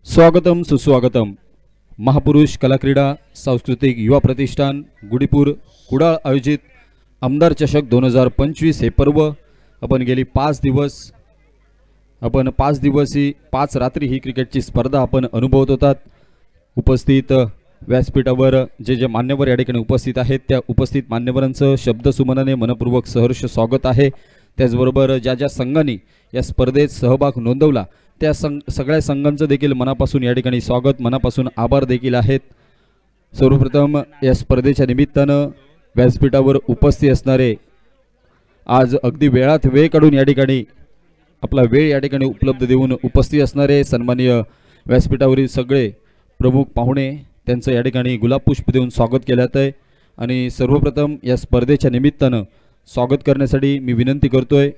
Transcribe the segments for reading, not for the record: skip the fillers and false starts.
स्वागतम सुस्वागतम। महापुरुष कलाक्रीडा सांस्कृतिक युवा प्रतिष्ठान गुडीपूर कुडाळ आयोजित आमदार चषक 2025 हे पर्व आपण गेली 5 दिवस 5 रात्री ही क्रिकेटची स्पर्धा आपण अनुभवत होतात। उपस्थित व्यासपीठावर जे मान्यवर या ठिकाणी उपस्थित आहेत त्या उपस्थित मान्यवरांचं शब्दसुमनाने मनपूर्वक सहर्ष स्वागत आहे। त्याचबरोबर ज्या संघांनी या स्पर्धेत सहभाग नोंदवला त्या सगळ्या संघांचं देखील मनापासून या ठिकाणी स्वागत, मनापासून आभार देखील आहेत। सर्वप्रथम या स्पर्धेच्या निमित्तानं व्यासपीठावर उपस्थित असणारे आज अगदी वेळात वेळ काढून या ठिकाणी आपला वेळ या ठिकाणी उपलब्ध देऊन उपस्थित असणारे सन्माननीय व्यासपीठावरील सगळे प्रमुख पाहुणे त्यांचं या ठिकाणी गुलाब पुष्प देऊन स्वागत केलं आहे। आणि सर्वप्रथम या स्पर्धेच्या निमित्तानं स्वागत करण्यासाठी मी विनंती करतोय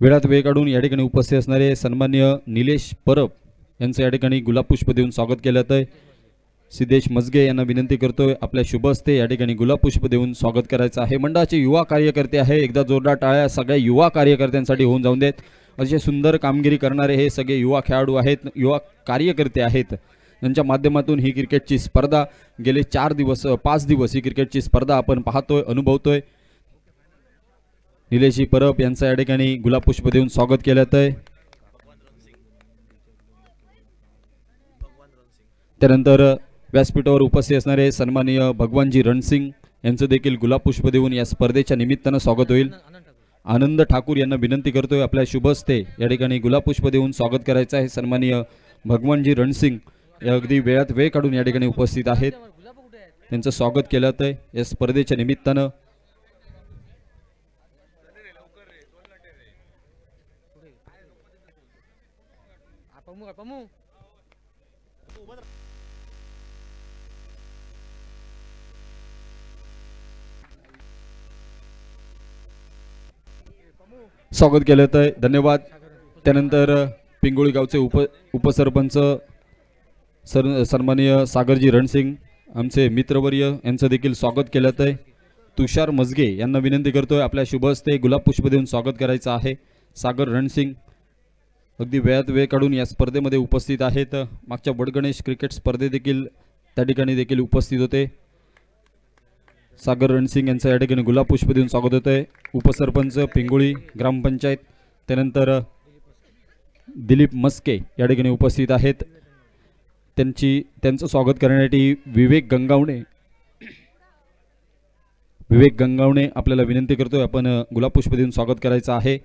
वेळात वेळ काढून या ठिकाणी उपस्थित असणारे सन्माननीय निलेश परब यांचं या ठिकाणी गुलाब पुष्प देऊन स्वागत केलं आहे। सिद्धेश मजगे यांना विनंती करतोय आपल्या शुभ हस्ते या ठिकाणी गुलाब पुष्प देऊन स्वागत करायचं आहे। मंडळाचे युवा कार्यकर्ते आहे, एकदा जोरदार टाळ्या सगळ्या युवा कार्यकर्त्यांसाठी होऊन जाऊन देत। असे सुंदर कामगिरी करणारे हे सगळे युवा खेळाडू आहेत, युवा कार्यकर्ते आहेत, यांच्या माध्यमातून ही क्रिकेटची स्पर्धा गेले 5 दिवस ही क्रिकेटची स्पर्धा आपण पाहतोय, अनुभवतोय। निलेश परब यांचं या ठिकाणी गुलाब पुष्प देऊन स्वागत केलं आहे। त्यानंतर व्यासपीठावर उपस्थित असणारे सन्माननीय भगवानजी रणसिंग यांचं देखील गुलाब पुष्प देऊन या स्पर्धेच्या निमित्तानं स्वागत होईल। आनंद ठाकूर यांना विनंती करतोय आपल्या शुभ हस्ते या ठिकाणी गुलाब पुष्प देऊन स्वागत करायचं आहे। सन्माननीय भगवानजी रणसिंग या अगदी वेळात वेळ काढून या ठिकाणी उपस्थित आहेत, त्यांचं स्वागत केलं आहे या स्पर्धेच्या निमित्तानं। स्वागत केलं आहे, धन्यवाद। त्यानंतर पिंगोळी गावचे उपसरपंच सन्माननीय सागरजी रणसिंग आमचे मित्रवर्य यांचं देखील स्वागत केलं आहे। तुषार मजगे यांना विनंती करतोय आपल्या शुभ हस्ते गुलाब पुष्प देऊन स्वागत करायचं आहे। सागर रणसिंग अगदी वेळात वेळ काढून या स्पर्धेमध्ये उपस्थित आहेत, मागच्या वडगणेश क्रिकेट स्पर्धे देखील त्या ठिकाणी देखील उपस्थित होते। सागर रणसिंग यांचं या ठिकाणी गुलाब पुष्प देऊन स्वागत होत आहे। उपसरपंच पिंगोळी ग्रामपंचायत त्यानंतर दिलीप मस्के या ठिकाणी उपस्थित आहेत, त्यांचं स्वागत करण्यासाठी विवेक गंगावणे आपल्याला विनंती करतोय आपण गुलाब पुष्प देऊन स्वागत करायचं आहे।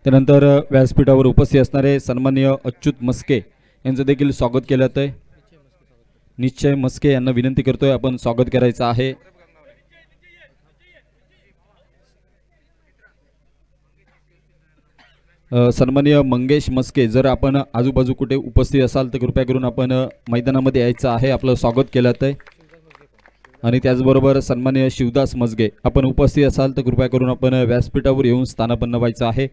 त्यानंतर व्यासपीठावर उपस्थित असणारे सन्माननीय अच्युत मस्के यांचं देखील स्वागत केलं आहे। निश्चय मस्के यांना विनंती करतोय आपण स्वागत करायचं आहे। सन्माननीय मंगेश मस्के जर आपण आजूबाजू कुठे उपस्थित असाल तर कृपया करून आपण मैदानामध्ये यायचं आहे, आपलं स्वागत केलं आहे। आणि त्याचबरोबर सन्माननीय शिवदास मजगे आपण उपस्थित असाल तर कृपया करून आपण व्यासपीठावर येऊन स्थानापन्न व्हायचं आहे।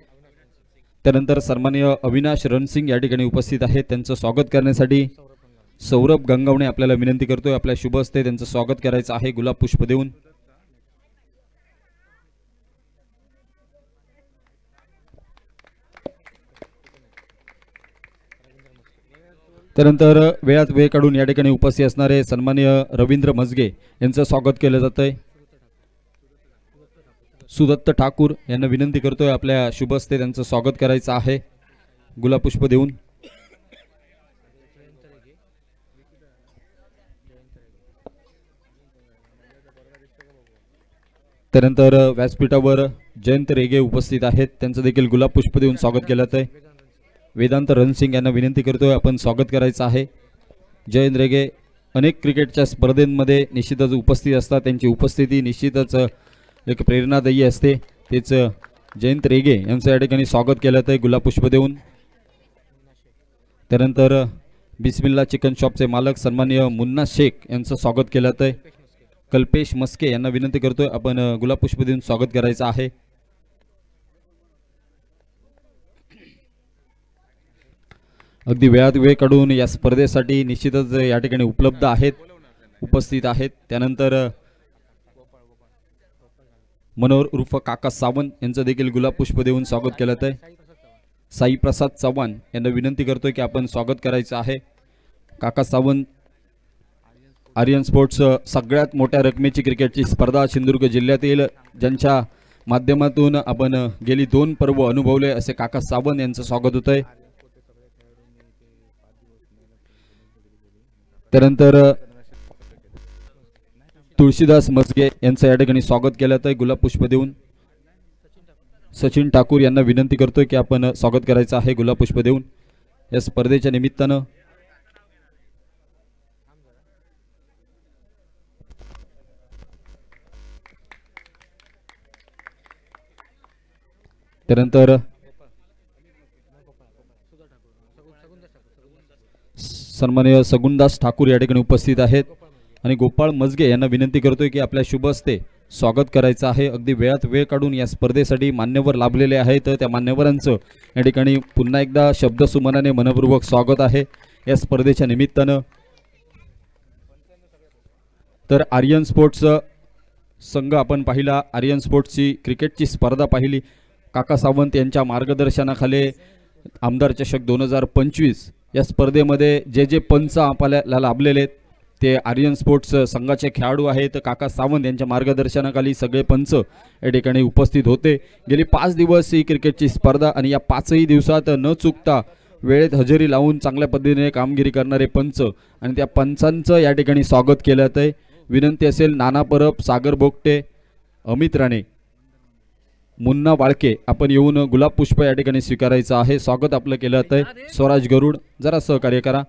त्यानंतर सन्माननीय अविनाश रणसिंग या ठिकाणी उपस्थित आहेत, त्यांचं स्वागत करण्यासाठी सौरभ गंगावणे आपल्याला विनंती करतोय आपल्या शुभ हस्ते त्यांचं स्वागत करायचं आहे गुलाब पुष्प देऊन। त्यानंतर वेळात वेळ काढून या ठिकाणी उपस्थित असणारे सन्माननीय रवींद्र मजगे यांचं स्वागत केलं जात आहे। सुदत्त ठाकूर यांना विनंती करतोय आपल्या शुभ हस्ते त्यांचं स्वागत करायचं आहे गुलाब पुष्प देऊन। त्यानंतर व्यासपीठावर जयंत रेगे उपस्थित आहेत, त्यांचं देखील गुलाब पुष्प देऊन स्वागत केलं आहे। वेदांत रणसिंग यांना विनंती करतोय आपण स्वागत करायचं आहे। जयंत रेगे अनेक क्रिकेटच्या स्पर्धेमध्ये निश्चितच उपस्थित असतात, त्यांची उपस्थिती निश्चितच एक प्रेरणादायी असते। तेच जयंत रेगे यांचं या ठिकाणी स्वागत केलं आहे गुलाब पुष्प देऊन। त्यानंतर बिस्मिल्ला चिकन शॉपचे मालक सन्माननीय मुन्ना शेख यांचं स्वागत केलं आहे। कल्पेश मस्के यांना विनंती करतोय आपण गुलाब पुष्प देऊन स्वागत करायचं आहे। अगदी वेळात वेळ काढून या स्पर्धेसाठी निश्चितच या ठिकाणी उपलब्ध आहेत, उपस्थित आहेत। त्यानंतर मनोहर उर्फ काका सावंत यांचं देखील गुलाब पुष्प देऊन स्वागत केलं आहे। साई प्रसाद चव्हाण यांना विनंती करतोय की आपण स्वागत करायचं आहे। काका सावंत आर्यन स्पोर्ट्स सगळ्यात मोठ्या रकमेची क्रिकेटची स्पर्धा सिंधुदुर्ग जिल्ह्यातील ज्यांच्या माध्यमातून आपण गेली 2 पर्व अनुभवले असे काका सावंत यांचं स्वागत होत आहे। त्यानंतर तुळशीदास मस्गे यांचं या ठिकाणी स्वागत केलं आहे गुलाब पुष्प देऊन। सचिन ठाकूर यांना विनंती करतोय की आपण स्वागत करायचं आहे गुलाब पुष्प देऊन या स्पर्धेच्या निमित्तानं। त्यानंतर सन्माननीय सगुणदास ठाकूर या ठिकाणी उपस्थित आहेत आणि गोपाळ मजगे यांना विनंती करतोय की आपल्या शुभ हस्ते स्वागत करायचं आहे। अगदी वेळात वेळ काढून या स्पर्धेसाठी मान्यवर लाभलेले आहेत, त्या मान्यवरांचं या ठिकाणी पुन्हा एकदा शब्दसुमनाने मनपूर्वक स्वागत आहे या स्पर्धेच्या निमित्तानं। तर आर्यन स्पोर्ट्स संघ आपण पाहिला, आर्यन स्पोर्ट्सची क्रिकेटची स्पर्धा पाहिली। काका सावंत यांच्या मार्गदर्शनाखाली आमदार चषक 2025 या स्पर्धेमध्ये जे पंच आपल्याला लाभलेले ते आर्यन स्पोर्ट्स संघाचे खेळाडू आहेत। काका सावंत यांच्या मार्गदर्शनाखाली सगळे पंच या ठिकाणी उपस्थित होते। गेली 5 दिवस ही क्रिकेटची स्पर्धा आणि या 5ही दिवसात न चुकता वेळेत हजेरी लावून चांगल्या पद्धतीने कामगिरी करणारे पंच आणि त्या पंचांचं या ठिकाणी स्वागत केलं आहे। विनंती असेल नाना परब, सागर बोगटे, अमित राणे, मुन्ना वाळके आपण येऊन गुलाब पुष्प या ठिकाणी स्वीकारायचं आहे। स्वागत आपलं केलं आहे। स्वराज गरुड जरा सहकार्य करा।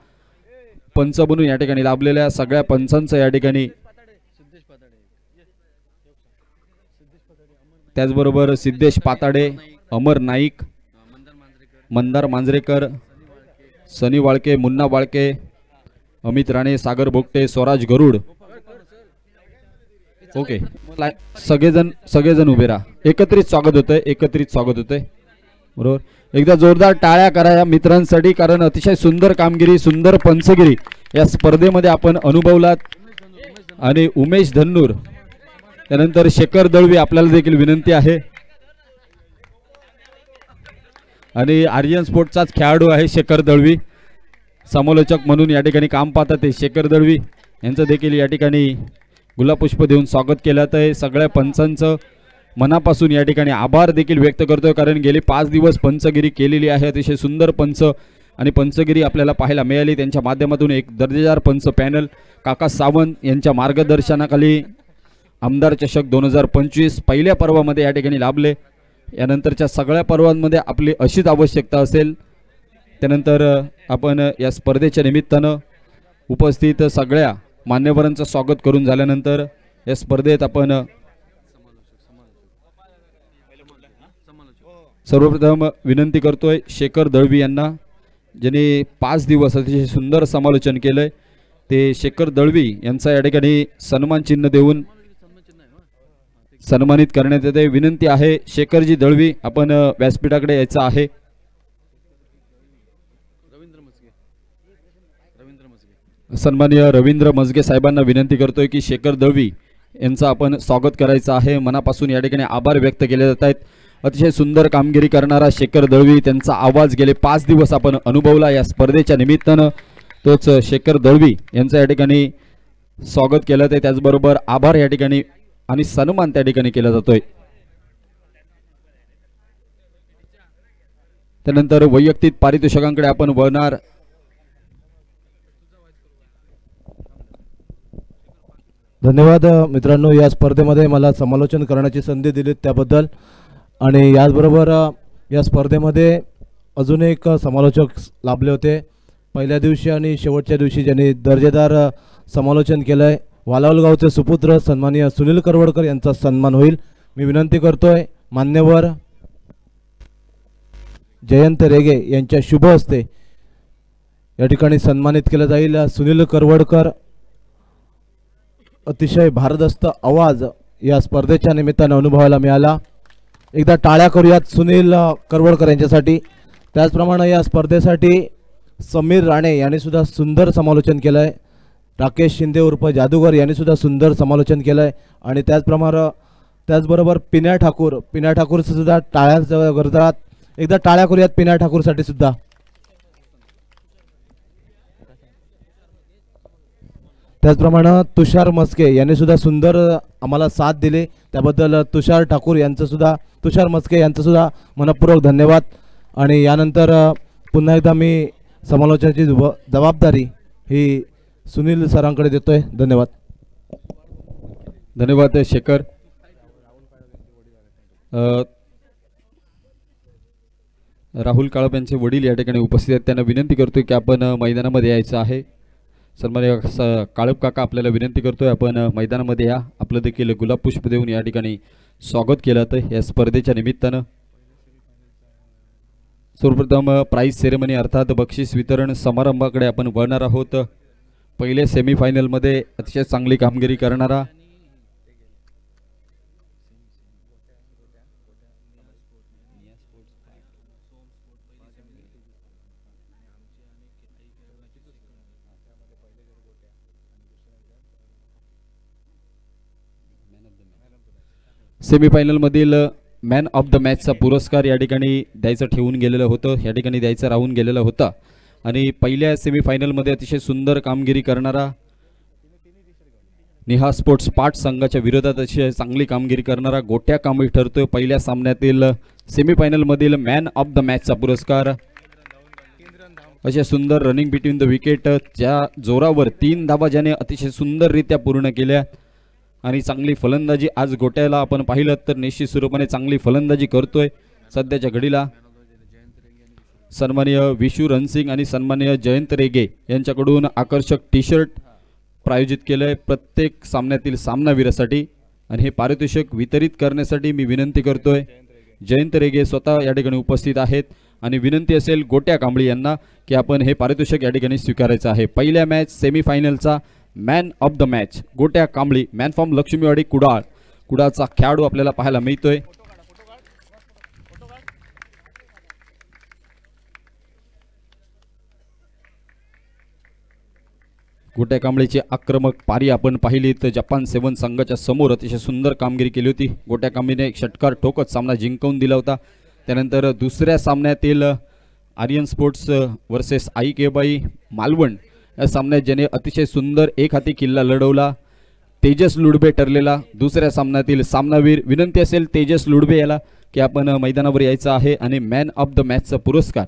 पंच बनून या ठिकाणी लाभलेल्या सगळ्या पंचांचं या ठिकाणी, त्याचबरोबर सिद्धेश पाताडे, अमर नाईक, मंदार मांजरेकर, सनी वाळके, मुन्ना वाळके, अमित राणे, सागर बोगटे, स्वराज गरुड। ओके, सगळेजण उभे राहा। एकत्रित स्वागत होतंय, एकत्रित स्वागत होतंय बरोबर। एकदा जोरदार टाळ्या करा या मित्रांसाठी, कारण अतिशय सुंदर कामगिरी, सुंदर पंचगिरी या स्पर्धेमध्ये आपण अनुभवलात। आणि उमेश धन्नूर त्यानंतर शेखर दळवी आपल्याला देखील विनंती आहे। आणि आर्यन स्पोर्ट्सचाच खेळाडू आहे शेखर दळवी, समालोचक म्हणून या ठिकाणी काम पाहतात ते शेखर दळवी यांचं देखील या ठिकाणी गुलाब पुष्प देऊन स्वागत केलं आहे। सगळ्या पंचांचं मनापासून या ठिकाणी आभार देखील व्यक्त करतोय, कारण गेली 5 दिवस पंचगिरी केलेली आहे। अतिशय सुंदर पंच आणि पंचगिरी आपल्याला पाहायला मिळाली। त्यांच्या माध्यमातून एक दर्जेदार पंच पॅनल काका सावंत यांच्या मार्गदर्शनाखाली आमदार चषक 2025 पहिल्या पर्वामध्ये या ठिकाणी लाभले। यानंतरच्या सगळ्या पर्वांमध्ये आपली अशीच आवश्यकता असेल। त्यानंतर आपण या स्पर्धेच्या निमित्तानं उपस्थित सगळ्या मान्यवरांचं स्वागत करून झाल्यानंतर या स्पर्धेत आपण सर्वप्रथम विनंती करतोय शेखर दळवी यांना, ज्यांनी 5 दिवस अतिशय सुंदर समालोचन केलंय, ते शेखर दळवी यांचा या ठिकाणी सन्मान चिन्ह देऊन सन्मानित करण्यात येते। विनंती आहे शेखरजी दळवी आपण व्यासपीठाकडे यायचं आहे। सन्माननीय रवींद्र मजगे साहेबांना विनंती करतोय की शेखर दळवी यांचं आपण स्वागत करायचं आहे। मनापासून या ठिकाणी आभार व्यक्त केले जात आहेत। अतिशय सुंदर कामगिरी करणारा शेखर दळवी, त्यांचा आवाज गेले 5 दिवस आपण अनुभवला या स्पर्धेच्या निमित्तानं, तोच शेखर दळवी यांचं या ठिकाणी स्वागत केलं आहे। त्याचबरोबर आभार या ठिकाणी आणि सन्मान त्या ठिकाणी केला जातोय। त्यानंतर वैयक्तिक पारितोषिकांकडे आपण वळणार। धन्यवाद मित्रांनो, या स्पर्धेमध्ये मला समालोचन करण्याची संधी दिली त्याबद्दल। आणि याचबरोबर या स्पर्धेमध्ये अजून एक समालोचक लाभले होते पहिल्या दिवशी आणि शेवटच्या दिवशी, ज्यांनी दर्जेदार समालोचन केलं आहे। वालावल गावचे सुपुत्र सन्माननीय सुनील करवडकर यांचा सन्मान होईल। मी विनंती करतोय मान्यवर जयंत रेगे यांच्या शुभ हस्ते या ठिकाणी सन्मानित केलं जाईल। सुनील करवडकर अतिशय भारदस्त आवाज या स्पर्धेच्या निमित्तानं अनुभवायला मिळाला. एकदा टाळ्या करूयात सुनील करवडकर यांच्यासाठी. त्याचप्रमाणे या स्पर्धेसाठी समीर राणे यांनी सुद्धा सुंदर समालोचन केलं आहे. राकेश शिंदे उर्फ जादूगर यांनी सुद्धा सुंदर समालोचन केलं आहे. आणि त्याचबरोबर पिन्या ठाकूर सुद्धा टाळ्या करतात. एकदा टाळ्या करूयात पिन्या ठाकूरसाठी सुद्धा. त्याचप्रमाणे तुषार मस्के यांनी सुद्धा सुंदर आम्हाला साथ दिली. त्याबद्दल तुषार मस्के यांचं सुद्धा मनपूर्वक धन्यवाद. आणि यानंतर पुन्हा एकदा मी समालोचनाची जबाबदारी ही सुनील सरांकडे देतोय. धन्यवाद. धन्यवाद शेखर. राहुल काळप यांचे वडील या ठिकाणी उपस्थित आहेत. त्यांना विनंती करतोय की आपण मैदानामध्ये यायचं आहे. सन्माननीय काळप काका आपल्याला विनंती करतोय आपण मैदानामध्ये या. आपलं देखील गुलाब पुष्प देऊन या ठिकाणी स्वागत केलं जातं या स्पर्धेच्या निमित्तानं. सर्वप्रथम प्राइज सेरेमनी अर्थात बक्षीस वितरण समारंभाकडे आपण वळणार आहोत. पहिले सेमीफायनलमध्ये अतिशय चांगली कामगिरी करणारा सेमीफायनलमधील मॅन ऑफ द मॅचचा पुरस्कार या ठिकाणी द्यायचं ठेवून गेलेलं होतं. या ठिकाणी द्यायचं राहून गेलेलं होतं. आणि पहिल्या सेमीफायनलमध्ये अतिशय सुंदर कामगिरी करणारा निहा स्पोर्ट्स पाट संघाच्या विरोधात अतिशय चांगली कामगिरी करणारा गोट्या कांबळी ठरतोय पहिल्या सामन्यातील सेमीफायनलमधील मॅन ऑफ द मॅचचा पुरस्कार. अशा सुंदर रनिंग बिटवीन द विकेट ज्या जोरावर 3 धावा ज्याने अतिशय सुंदररित्या पूर्ण केल्या आणि चांगली फलंदाजी आज गोट्याला आपण पाहिलं तर निश्चित स्वरूपाने चांगली फलंदाजी करतोय सध्याच्या घडीला. सन्माननीय विशू रणसिंग आणि सन्माननीय जयंत रेगे यांच्याकडून आकर्षक टी शर्ट प्रायोजित केलंय प्रत्येक सामन्यातील सामनावीरासाठी. आणि हे पारितोषिक वितरित करण्यासाठी मी विनंती करतोय जयंत रेगे स्वतः या ठिकाणी उपस्थित आहेत. आणि विनंती असेल गोट्या कांबळी यांना की आपण हे पारितोषिक या ठिकाणी स्वीकारायचं आहे. पहिल्या मॅच सेमीफायनलचा man of the match Gotya Kambli man from Laxmiwadi कुडाळचा खेळाडू आपल्याला पाहायला मिळतोय. गोट्या कांबळीची आक्रमक पारी आपण पाहिली तर जपान 7 संघाच्या समोर अतिशय सुंदर कामगिरी केली होती. गोट्या कांबळीने एक षटकार ठोकत सामना जिंकवून दिला होता. त्यानंतर दुसऱ्या सामन्यातील आर्यन स्पोर्ट्स वर्सेस आई केबाई मालवण या सामन्यात ज्याने अतिशय सुंदर एक हाती किल्ला लढवला तेजस लुडबे ठरलेला दुसऱ्या सामन्यातील सामनावीर. विनंती असेल तेजस लुडबे याला की आपण मैदानावर यायचं आहे आणि मॅन ऑफ द मॅचचा पुरस्कार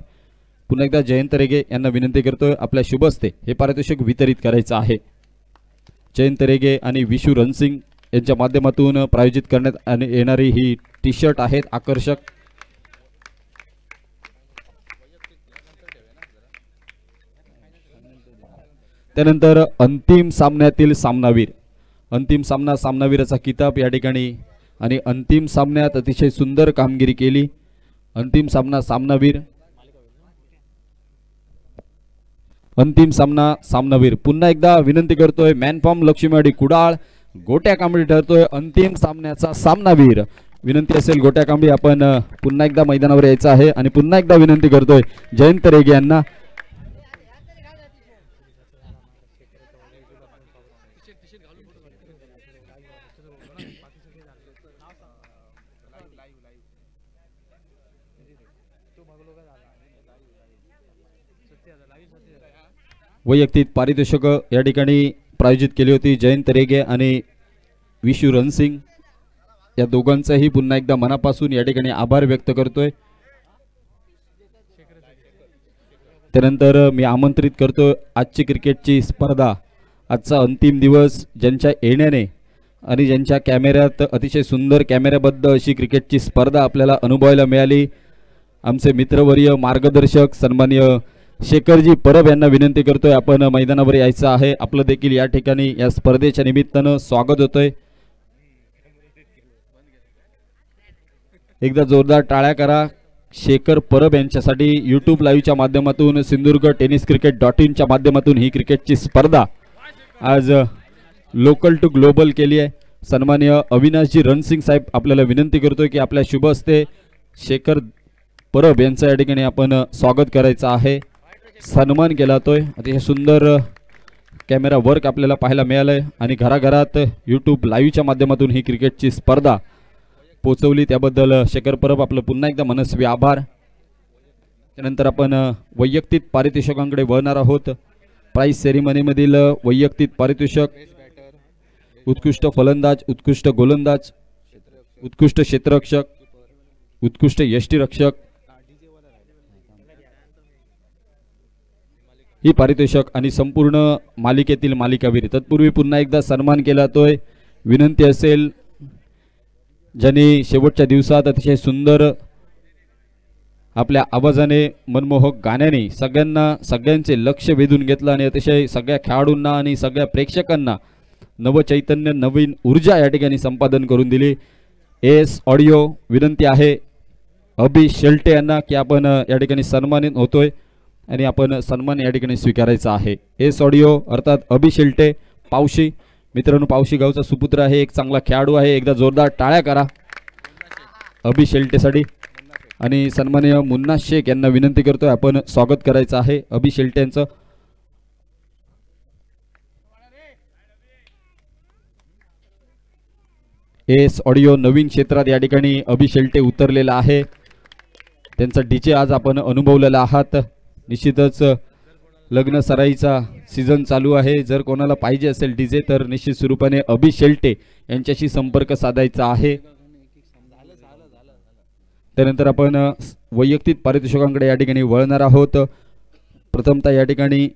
पुन्हा एकदा जयंत रेगे यांना विनंती करतोय आपल्या शुभ हस्ते हे पारितोषिक वितरित करायचं आहे. जयंत रेगे आणि विशू रणसिंग यांच्या माध्यमातून प्रायोजित करण्यात येणारी ही टी शर्ट आहेत आकर्षक. त्यानंतर अंतिम सामन्यातील सामनावीराचा किताब या ठिकाणी आणि अंतिम सामन्यात अतिशय सुंदर कामगिरी केली. अंतिम सामनावीर पुन्हा एकदा विनंती करतोय मॅन फ्रॉम लक्ष्मीवाडी कुडाळ गोट्या कांबळी ठरतोय अंतिम सामन्याचा सामनावीर. विनंती असेल गोट्या कांबळी आपण पुन्हा एकदा मैदानावर यायचं आहे आणि पुन्हा एकदा विनंती करतोय जयंत रेगे यांना वैयक्तिक पारितोषिक या ठिकाणी प्रायोजित केली होती. जयंत रेगे आणि विशू रणसिंग या दोघांचाही पुन्हा एकदा मनापासून या ठिकाणी आभार व्यक्त करतोय. त्यानंतर मी आमंत्रित करतो आजची क्रिकेटची स्पर्धा आजचा अंतिम दिवस ज्यांच्या येण्याने आणि ज्यांच्या कॅमेऱ्यात अतिशय सुंदर कॅमेऱ्याबद्ध अशी क्रिकेटची स्पर्धा आपल्याला अनुभवायला मिळाली. आमचे मित्रवर्य मार्गदर्शक सन्माननीय शेखरजी परब यांना विनंती करतोय आपण मैदानावर यायचं आहे. आपलं देखील या ठिकाणी या स्पर्धेच्या निमित्तानं स्वागत होतंय. एकदा जोरदार टाळ्या करा शेखर परब यांच्यासाठी. यूट्यूब लाईव्हच्या माध्यमातून सिंधुदुर्ग टेनिस क्रिकेट .in च्या माध्यमातून ही क्रिकेटची स्पर्धा आज लोकल टू ग्लोबल केली आहे. सन्माननीय अविनाशजी रणसिंग साहेब आपल्याला विनंती करतोय की आपल्या शुभ हस्ते शेखर परब यांचं या ठिकाणी आपण स्वागत करायचं आहे. सन्मान केला जातोय. अतिशय सुंदर कॅमेरा वर्क आपल्याला पाहायला मिळालंय आणि घराघरात यूट्यूब लाईव्हच्या माध्यमातून ही क्रिकेटची स्पर्धा पोचवली त्याबद्दल शेखर परब आपलं पुन्हा एकदा मनस्वी आभार. त्यानंतर आपण वैयक्तिक पारितोषिकांकडे वळणार आहोत. प्राइस सेरेमनीमधील वैयक्तिक पारितोषिक उत्कृष्ट फलंदाज, उत्कृष्ट गोलंदाज, उत्कृष्ट क्षेत्ररक्षक, उत्कृष्ट यष्टीरक्षक ही पारितोषिक आणि संपूर्ण मालिकेतील मालिकावीर. तत्पूर्वी पुन्हा एकदा सन्मान केला जातोय. विनंती असेल ज्यांनी शेवटच्या दिवसात अतिशय सुंदर आपल्या आवाजाने मनमोहक गाण्याने सगळ्यांचे लक्ष वेधून घेतलं आणि अतिशय सगळ्या खेळाडूंना आणि सगळ्या प्रेक्षकांना नवचैतन्य नवीन ऊर्जा या ठिकाणी संपादन करून दिली. एस ऑडिओ विनंती आहे अभि शेल्टे यांना की आपण या ठिकाणी सन्मानित होतोय आणि आपण सन्मान या ठिकाणी स्वीकारायचा आहे. एस ऑडिओ अर्थात अभि शेल्टे पावशी. मित्रांनो पावशी गावचा सुपुत्र आहे, एक चांगला खेळाडू आहे. एकदा जोरदार टाळ्या करा अभि शेल्टेसाठी. आणि सन्माननीय मुन्ना शेख यांना विनंती करतोय आपण स्वागत करायचं आहे अभि शेल्टे यांचं. एस ऑडिओ नवीन क्षेत्रात या ठिकाणी अभि शेल्टे उतरलेला आहे. त्यांचा डीजे आज आपण अनुभवलेला आहात. निश्चितच लग्न सराईचा सीझन चालू आहे. जर कोणाला पाहिजे असेल डीजे तर निश्चित स्वरूपाने अभि शेल्टे यांच्याशी संपर्क साधायचा आहे. त्यानंतर आपण वैयक्तिक पारितोषिकांकडे या ठिकाणी वळणार आहोत. प्रथमतः या ठिकाणी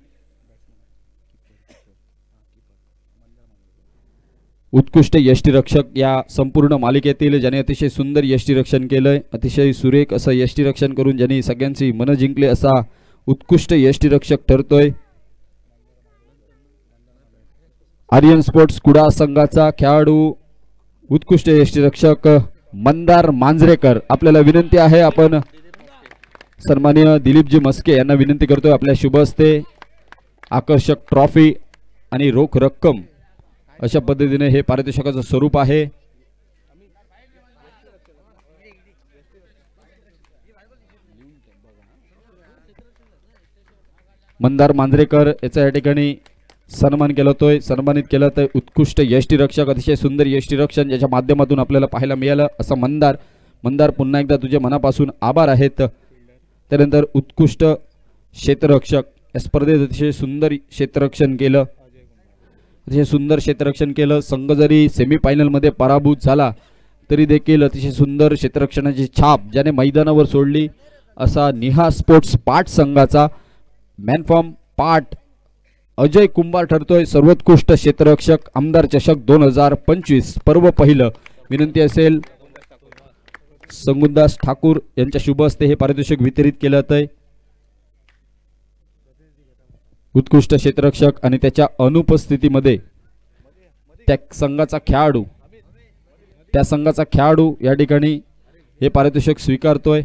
उत्कृष्ट यष्टीरक्षक या संपूर्ण मालिकेतील ज्याने अतिशय सुंदर यष्टीरक्षण केलंय, अतिशय सुरेख असं यष्टीरक्षण करून ज्यांनी सगळ्यांची मन जिंकले असा उत्कृष्ट यष्टीरक्षक ठरतोय. आर्यन स्पोर्ट्स कुडा संघाचा खेळाडू उत्कृष्ट यष्टीरक्षक मंदार मांजरेकर. आपल्याला विनंती आहे आपण सन्माननीय दिलीपजी मस्के यांना विनंती करतोय आपल्या शुभ हस्ते आकर्षक ट्रॉफी आणि रोख रक्कम अशा पद्धतीने हे पारितोषिकाचं स्वरूप आहे. मंदार मांजरेकर याचा या ठिकाणी सन्मान केला जातोय. सन्मानित केलं तर उत्कृष्ट यष्टीरक्षक, अतिशय सुंदर यष्टीरक्षण ज्याच्या माध्यमातून आपल्याला पाहायला मिळालं असं मंदार पुन्हा एकदा तुझ्या मनापासून आभार आहेत. त्यानंतर उत्कृष्ट क्षेत्ररक्षक या स्पर्धेत अतिशय सुंदर क्षेत्ररक्षण केलं, अतिशय सुंदर क्षेत्ररक्षण केलं. संघ जरी सेमीफायनलमध्ये पराभूत झाला तरी देखील अतिशय सुंदर क्षेत्ररक्षणाची छाप ज्याने मैदानावर सोडली असा निहा स्पोर्ट्स पाट संघाचा मॅन फ्रॉम पाट अजय कुंभार ठरतोय सर्वोत्कृष्ट क्षेत्ररक्षक आमदार चषक 2025 पर्व पहिलं. विनंती असेल संगुदास ठाकूर यांच्या शुभ हस्ते हे पारितोषिक वितरित केलं जातंय. उत्कृष्ट क्षेत्ररक्षक आणि त्याच्या अनुपस्थितीमध्ये त्या संघाचा खेळाडू या ठिकाणी हे पारितोषिक स्वीकारतोय.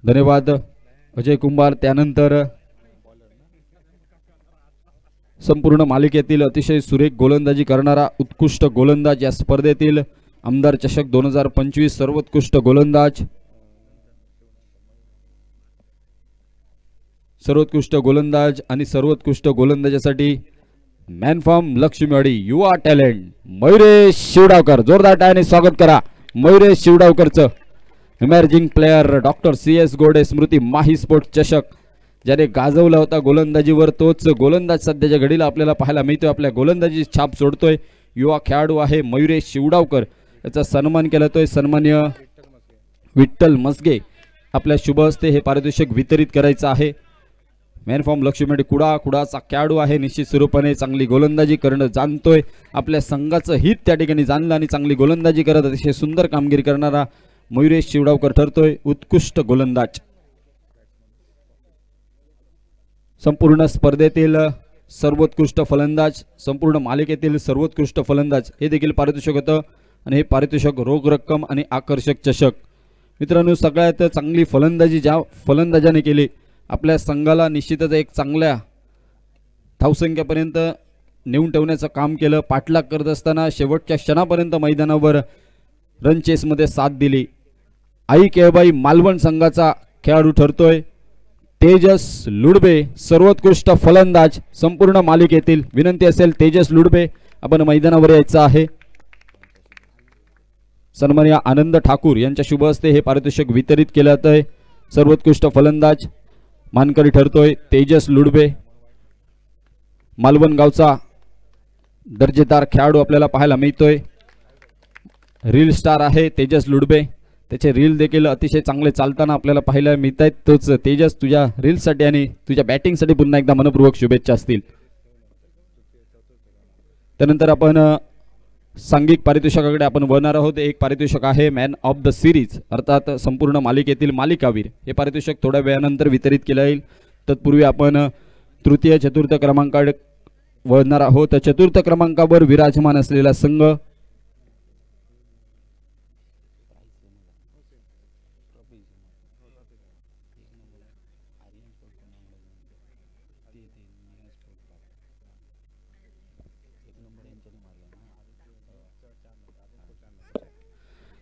धन्यवाद अजय कुंभार. त्यानंतर संपूर्ण मालिकेतील अतिशय सुरेख गोलंदाजी करणारा उत्कृष्ट गोलंदाज या स्पर्धेतील आमदार चषक 2025 सर्वोत्कृष्ट गोलंदाज आणि सर्वोत्कृष्ट गोलंदाजासाठी मॅन फ्रॉम लक्ष्मीवाडी युवा टॅलेंट मयुरेश शिवडावकर. जोरदार टाळ्याने स्वागत करा मयुरेश शिवडावकरचं. Emerging player doctor CS Gode स्मृती माही स्पोर्ट्स चषक ज्याने गाजवला होता गोलंदाजीवर तोच गोलंदाज सध्याच्या घडीला आपल्याला पाहायला मिळतोय. आपल्या गोलंदाजी छाप सोडतोय. युवा खेळाडू आहे मयुरेश शिवडावकर. याचा सन्मान केला जातोय. सन्माननीय विठ्ठल मस्गे आपल्या शुभ हस्ते हे पारितोषिक वितरित करायचं आहे. मॅन फ्रॉम लक्ष्मीवाडी कुडाचा खेळाडू आहे. निश्चित स्वरूपाने चांगली गोलंदाजी करणं जाणतोय. आपल्या संघाचं हित त्या ठिकाणी जाणलं आणि चांगली गोलंदाजी करत अतिशय सुंदर कामगिरी करणारा मयुरेश शिवडावकर ठरतोय उत्कृष्ट गोलंदाज. संपूर्ण स्पर्धेतील सर्वोत्कृष्ट फलंदाज, संपूर्ण मालिकेतील सर्वोत्कृष्ट फलंदाज हे देखील पारितोषिक होतं आणि हे पारितोषिक रोख रक्कम आणि आकर्षक चषक. मित्रांनो सगळ्यात चांगली फलंदाजी ज्या फलंदाजाने केली, आपल्या संघाला निश्चितच एक चांगल्या धावसंख्येपर्यंत नेऊन ठेवण्याचं काम केलं. पाठलाग करत असताना शेवटच्या क्षणापर्यंत मैदानावर रन चेसमध्ये साथ दिली. आई केळबाई मालवण संघाचा खेळाडू ठरतोय तेजस लुडबे, सर्वोत्कृष्ट फलंदाज संपूर्ण मालिकेतील. विनंती असेल तेजस लुडबे आपण मैदानावर यायचं आहे. सन्माननीय आनंद ठाकूर यांच्या शुभ हस्ते हे पारितोषिक वितरित केलं जातंय. सर्वोत्कृष्ट फलंदाज मानकरी ठरतोय तेजस लुडबे. मालवण गावचा दर्जेदार खेळाडू आपल्याला पाहायला मिळतोय. रील स्टार आहे तेजस लुडबे. त्याचे रील देखील अतिशय चांगले चालताना आपल्याला पाहायला मिळत आहेत. तोच तेजस, तुझ्या रीलसाठी आणि तुझ्या बॅटिंगसाठी पुन्हा एकदा मनपूर्वक शुभेच्छा असतील. त्यानंतर आपण सांघिक पारितोषिकाकडे आपण वळणार आहोत. एक पारितोषिक आहे मॅन ऑफ द सिरीज, अर्थात संपूर्ण मालिकेतील मालिकावीर. हे पारितोषिक थोड्या वेळानंतर वितरित केलं जाईल. तत्पूर्वी आपण तृतीय चतुर्थ क्रमांकाकडे वळणार आहोत. चतुर्थ क्रमांकावर विराजमान असलेला संघ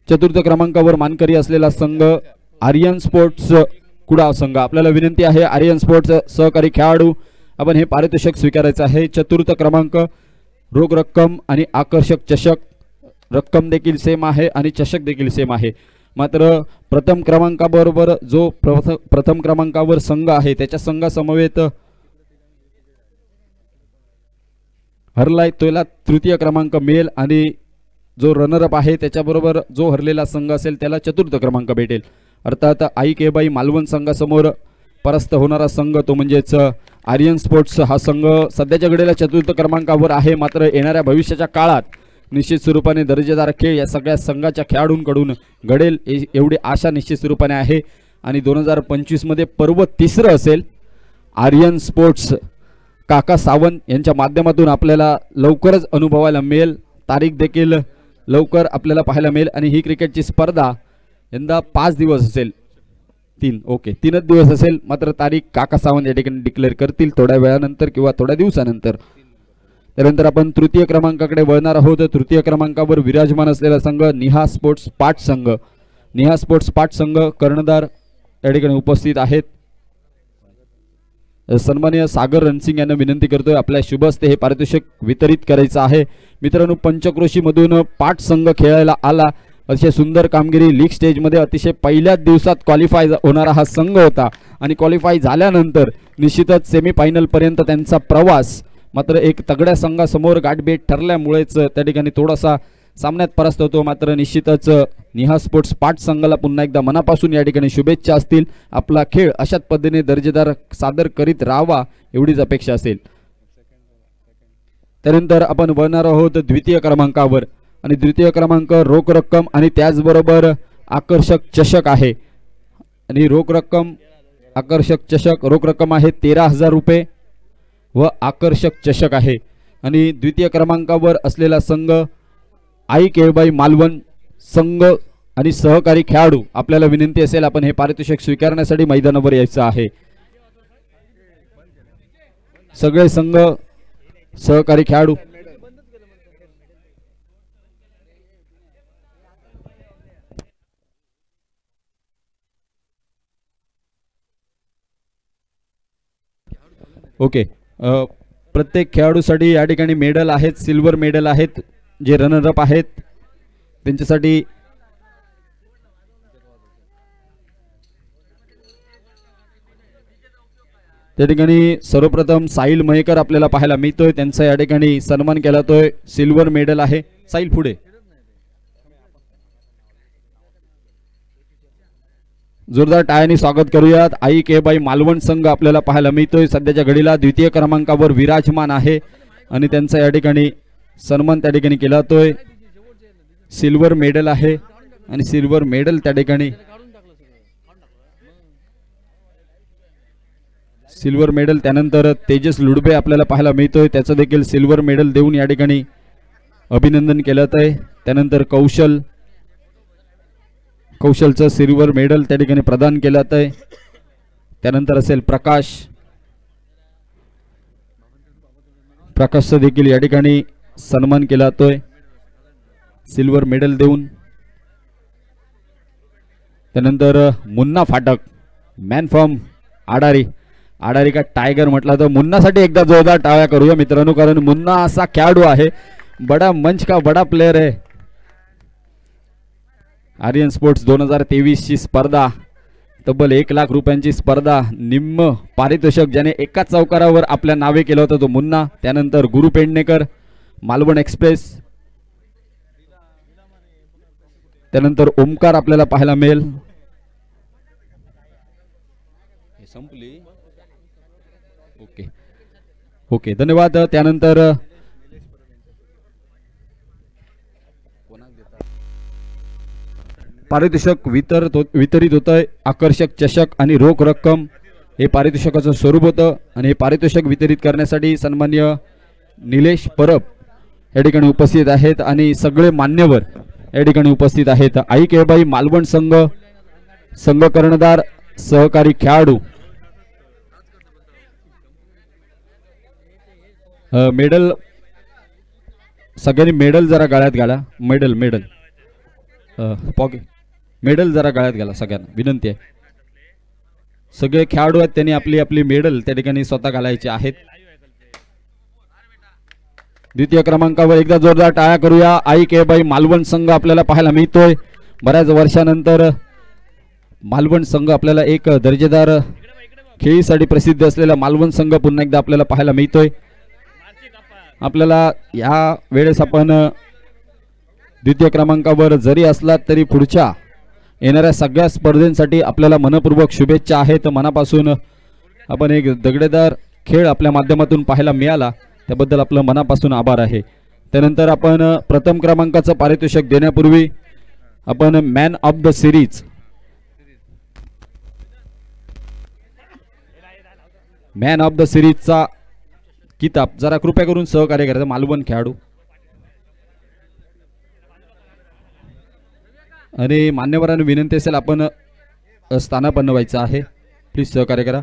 चतुर्थ क्रमांकावर मानकरी असलेला संघ आर्यन स्पोर्ट्स कुडाळ संघ. आपल्याला विनंती आहे आर्यन स्पोर्ट्स सहकारी खेळाडू आपण हे पारितोषिक स्वीकारायचं आहे. चतुर्थ क्रमांक, रोख रक्कम आणि आकर्षक चषक. रक्कम देखील सेम आहे आणि चषक देखील सेम आहे. मात्र प्रथम क्रमांकाबरोबर जो प्रथम क्रमांकावर संघ आहे त्याच्या संघासमवेत हरलाय त्याला तृतीय क्रमांक मिळेल आणि जो रनरअप आहे त्याच्याबरोबर जो हरलेला संघ असेल त्याला चतुर्थ क्रमांक भेटेल. अर्थात आई केबाई मालवण संघासमोर परास्त होणारा संघ तो म्हणजेच आर्यन स्पोर्ट्स हा संघ सध्याच्या घडीला चतुर्थ क्रमांकावर आहे. मात्र येणाऱ्या भविष्याच्या काळात निश्चित स्वरूपाने दर्जेदार खेळ या सगळ्या संघाच्या खेळाडूंकडून घडेल एवढी आशा निश्चित स्वरूपाने आहे. आणि 2025 मध्ये पर्व तिसरं असेल. आर्यन स्पोर्ट्स काका सावंत यांच्या माध्यमातून आपल्याला लवकरच अनुभवायला मिळेल. तारीख देखील लवकर आपल्याला पाहायला मिळेल. आणि ही क्रिकेटची स्पर्धा यंदा 5 दिवस असेल. 3च दिवस असेल. मात्र तारीख काका सावंत या ठिकाणी डिक्लेअर करतील थोड्या वेळानंतर किंवा थोड्या दिवसानंतर. त्यानंतर आपण तृतीय क्रमांकाकडे वळणार आहोत. तृतीय क्रमांकावर विराजमान असलेला संघ निहा स्पोर्ट्स पाट संघ. निहा स्पोर्ट्स पाट संघ कर्णधार या ठिकाणी उपस्थित आहेत. सन्माननीय सागर रणसिंग यांना विनंती करतोय आपल्या शुभ हस्ते हे पारितोषिक वितरित करायचं आहे. मित्रांनो पंचक्रोशी मधून पाट संघ खेळायला आला. अतिशय सुंदर कामगिरी लीग स्टेजमध्ये अतिशय पहिल्याच दिवसात क्वालिफाय होणारा हा संघ होता. आणि क्वालिफाय झाल्यानंतर निश्चितच सेमीफायनल पर्यंत त्यांचा प्रवास मात्र एक तगड्या संघासमोर गाठभेट ठरल्यामुळेच त्या ठिकाणी थोडासा सामन्यात परास्त होतो. मात्र निश्चितच निहा स्पोर्ट्स पाट संघाला पुन्हा एकदा मनापासून या ठिकाणी शुभेच्छा असतील. आपला खेळ अशाच पद्धतीने दर्जेदार सादर करीत राहावा एवढीच अपेक्षा असेल. त्यानंतर आपण वळणार आहोत द्वितीय क्रमांकावर. आणि द्वितीय क्रमांक रोख रक्कम आणि त्याचबरोबर आकर्षक चषक आहे. आणि रोख रक्कम आकर्षक चषक, रोख रक्कम आहे 13,000 रुपये व आकर्षक चषक आहे. आणि द्वितीय क्रमांकावर असलेला संघ आई केळबाई मालवण संघ आणि सहकारी खेळाडू. आपल्याला विनंती असेल आपण हे पारितोषिक स्वीकारण्यासाठी मैदानावर यायचं आहे. सगळे संघ सहकारी खेळाडू ओके. प्रत्येक खेळाडूसाठी या ठिकाणी मेडल आहेत, सिल्वर मेडल आहेत. जे रनरअप आहेत त्यांच्यासाठी त्या ठिकाणी सर्वप्रथम साहिल मयेकर आपल्याला पाहायला मिळतोय. त्यांचा या ठिकाणी सन्मान केला जातोय. सिल्वर मेडल आहे. साहिल पुढे. जोरदार टाळ्यांनी स्वागत करूयात. आई केबाई मालवण संघ आपल्याला पाहायला मिळतोय. सध्याच्या घडीला द्वितीय क्रमांकावर विराजमान आहे आणि त्यांचा या ठिकाणी सन्मान त्या ठिकाणी केला जातोय. सिल्वर मेडल आहे आणि सिल्वर मेडल त्या ठिकाणी सिल्वर मेडल. त्यानंतर तेजस लुडबे आपल्याला पाहायला मिळतोय. त्याचं देखील सिल्वर मेडल देऊन या ठिकाणी अभिनंदन केलं जात आहे. त्यानंतर कौशल कौशलचं सिल्वर मेडल त्या ठिकाणी प्रदान केलं जात आहे. त्यानंतर असेल प्रकाशचा देखील या ठिकाणी सन्मान केला जातोय सिल्वर मेडल देऊन. त्यानंतर मुन्ना फाटक मॅन फ्रॉम आडारी का टायगर म्हटला तर मुन्नासाठी एकदा जोरदार टाळ्या करूया मित्रांनो, कारण मुन्ना असा खेळाडू आहे, बडा मंच का बडा प्लेयर आहे. आर्यन स्पोर्ट्स 2023 ची स्पर्धा, तब्बल 1 लाख रुपयांची स्पर्धा, निम्म पारितोषिक ज्याने एका चौकारावर आपल्या नावे केलं होतं तो मुन्ना. त्यानंतर गुरु पेडणेकर मालवण एक्सप्रेस, त्यानंतर ओमकार आपल्याला पाहायला मिळेल. संपली. ओके धन्यवाद. त्यानंतर पारितोषिक वितरित होत आहे. आकर्षक चषक आणि रोख रक्कम हे पारितोषिकाचं स्वरूप होतं आणि हे पारितोषिक वितरित करण्यासाठी सन्माननीय निलेश परब या ठिकाणी उपस्थित आहेत आणि सगळे मान्यवर या ठिकाणी उपस्थित आहेत. आई केळबाई मालवण संघ कर्णधार सहकारी खेळाडू मेडल सगळ्यांनी मेडल जरा गळ्यात घाला. मेडल जरा गळ्यात घाला सगळ्यांना विनंती आहे. सगळे खेळाडू आहेत त्यांनी आपली मेडल त्या ठिकाणी स्वतः घालायचे आहेत. द्वितीय क्रमांकावर एकदा जोरदार टाळ्या करूया. आई केळबाई मालवण संघ आपल्याला पाहायला मिळतोय. बऱ्याच वर्षानंतर मालवण संघ आपल्याला एक दर्जेदार खेळीसाठी प्रसिद्ध असलेला मालवण संघ पुन्हा एकदा आपल्याला पाहायला मिळतोय. आपल्याला या वेळेस आपण द्वितीय क्रमांकावर जरी असलात तरी पुढच्या येणाऱ्या सगळ्या स्पर्धेसाठी आपल्याला मनपूर्वक शुभेच्छा आहेत. मनापासून आपण एक दगडेदार खेळ आपल्या माध्यमातून पाहायला मिळाला त्याबद्दल आपलं मनापासून आभार आहे. त्यानंतर आपण प्रथम क्रमांकाचं पारितोषिक देण्यापूर्वी आपण मॅन ऑफ द सिरीजचा किताब जरा कृपया करून सहकार्य करायचं मालवण खेळाडू आणि मान्यवरांना विनंती असेल आपण स्थानापन्न व्हायचं आहे. प्लीज सहकार्य करा.